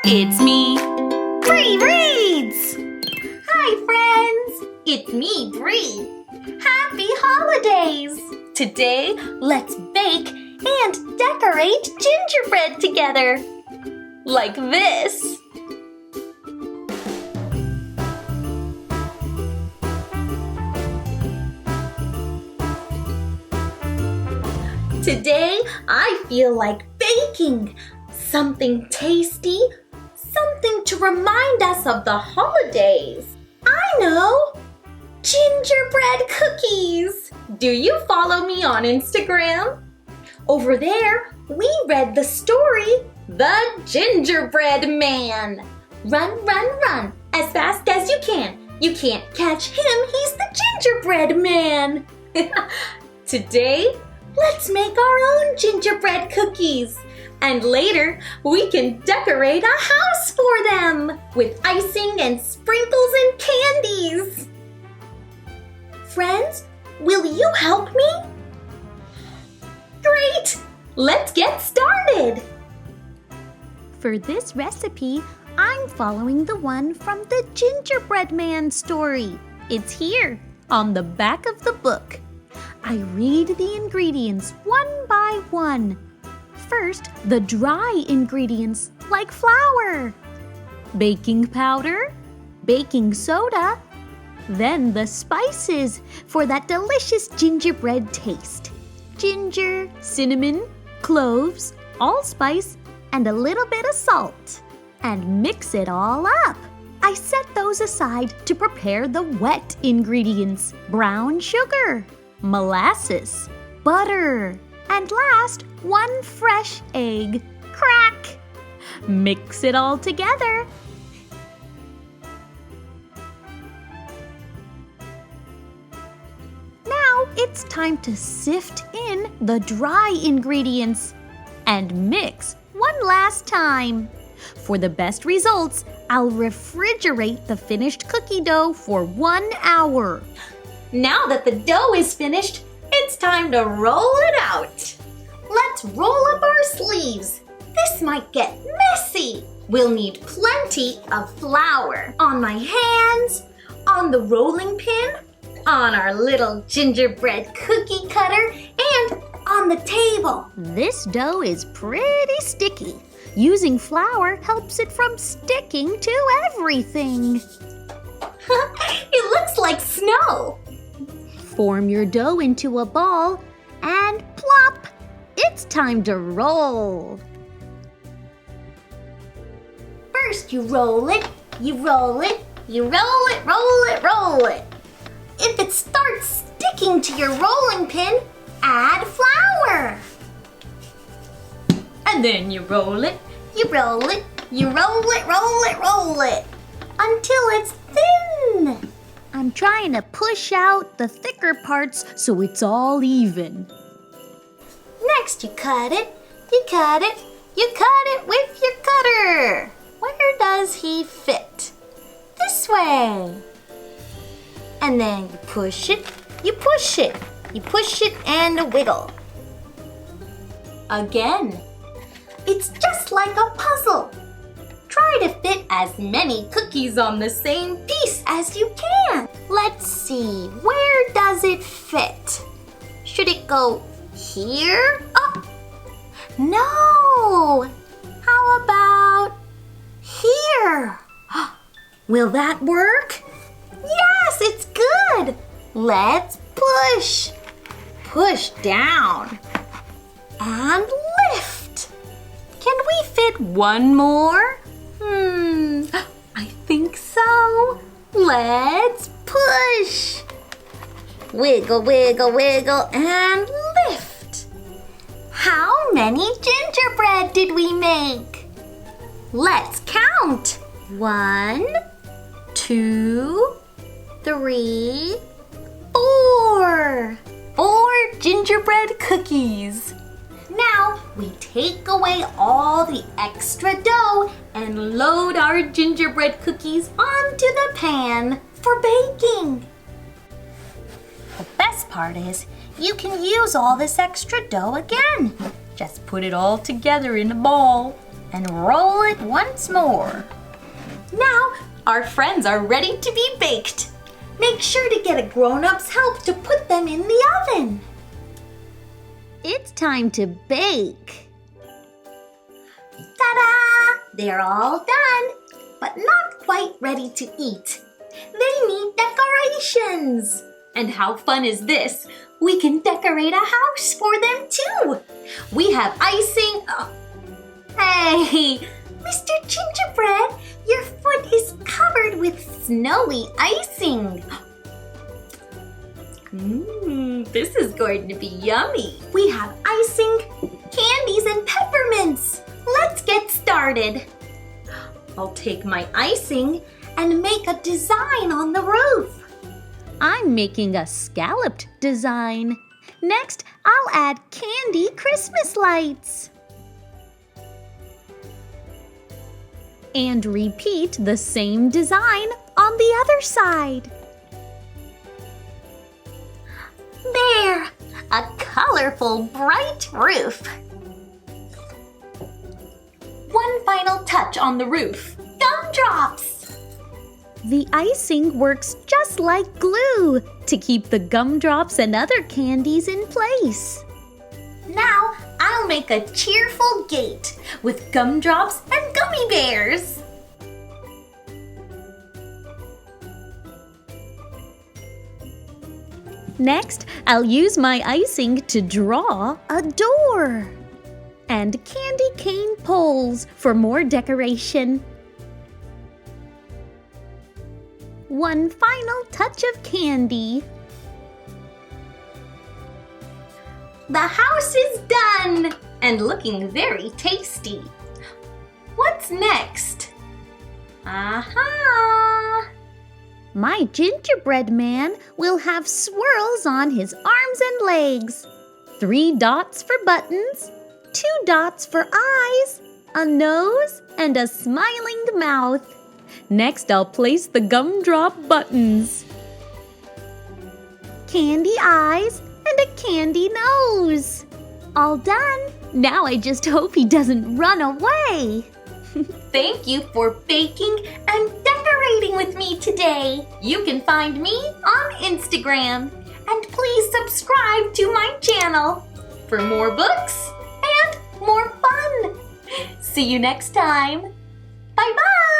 It's me, Bree Reads! Hi friends, it's me, Bree. Happy holidays! Today, let's bake and decorate gingerbread together. Like this. Today, I feel like baking something tasty, something to remind us of the holidays. I know! Gingerbread cookies! Do you follow me on Instagram? Over there, we read the story, The Gingerbread Man. Run, run, run, as fast as you can. You can't catch him, he's the gingerbread man. Today, let's make our own gingerbread cookies. And later, we can decorate a house for them with icing and sprinkles and candies. Friends, will you help me? Great! Let's get started! For this recipe, I'm following the one from the Gingerbread Man story. It's here on the back of the book. I read the ingredients one by one. First, the dry ingredients like flour, baking powder, baking soda, then the spices for that delicious gingerbread taste. Ginger, cinnamon, cloves, allspice, and a little bit of salt. And mix it all up. I set those aside to prepare the wet ingredients: brown sugar, molasses, butter, and last, 1 fresh egg. Crack! Mix it all together. Now it's time to sift in the dry ingredients and mix one last time. For the best results, I'll refrigerate the finished cookie dough for 1 hour. Now that the dough is finished, it's time to roll it out. Let's roll up our sleeves. This might get messy. We'll need plenty of flour on my hands, on the rolling pin, on our little gingerbread cookie cutter, and on the table. This dough is pretty sticky. Using flour helps it from sticking to everything. It looks like snow. Form your dough into a ball and plop! It's time to roll. First you roll it, you roll it, you roll it, roll it, roll it. If it starts sticking to your rolling pin, add flour. And then you roll it, you roll it, you roll it, roll it, roll it, until it's thin. I'm trying to push out the thicker parts so it's all even. Next you cut it, you cut it, you cut it with your cutter. Where does he fit? This way. And then you push it, you push it, you push it and wiggle. Again. It's just like a puzzle. Try to fit as many cookies on the same piece as you can. Let's see, where does it fit? Should it go here? Oh, no. How about here? Will that work? Yes, it's good. Let's push. Push down and lift. Can we fit one more? I think so. Let's push. Wiggle, wiggle, wiggle, and lift. How many gingerbread did we make? Let's count. 1, 2, 3, 4. 4 gingerbread cookies. Now we take away all the extra dough and load our gingerbread cookies onto the pan for baking. The best part is you can use all this extra dough again. Just put it all together in a ball. and roll it once more. Now, our friends are ready to be baked. Make sure to get a grown-up's help to put them in the oven. It's time to bake. Ta-da! They're all done, but not quite ready to eat. They need decorations. And how fun is this? We can decorate a house for them too. We have icing. Hey, Mr. Gingerbread, your foot is covered with snowy icing. This is going to be yummy. We have icing, candies, and peppermints. Let's get started. I'll take my icing and make a design on the roof. I'm making a scalloped design. Next, I'll add candy Christmas lights. And repeat the same design on the other side. There, a colorful, bright roof. One final touch on the roof, gumdrops. The icing works just like glue to keep the gumdrops and other candies in place. Now I'll make a cheerful gate with gumdrops and gummy bears. Next, I'll use my icing to draw a door. And candy cane poles for more decoration. One final touch of candy. The house is done and looking very tasty. What's next? Aha! My gingerbread man will have swirls on his arms and legs. 3 dots for buttons, 2 dots for eyes, a nose, and a smiling mouth. Next, I'll place the gumdrop buttons. Candy eyes and a candy nose. All done. Now I just hope he doesn't run away. Thank you for baking and decorating with me today. You can find me on Instagram. And please subscribe to my channel for more books and more fun. See you next time. Bye-bye.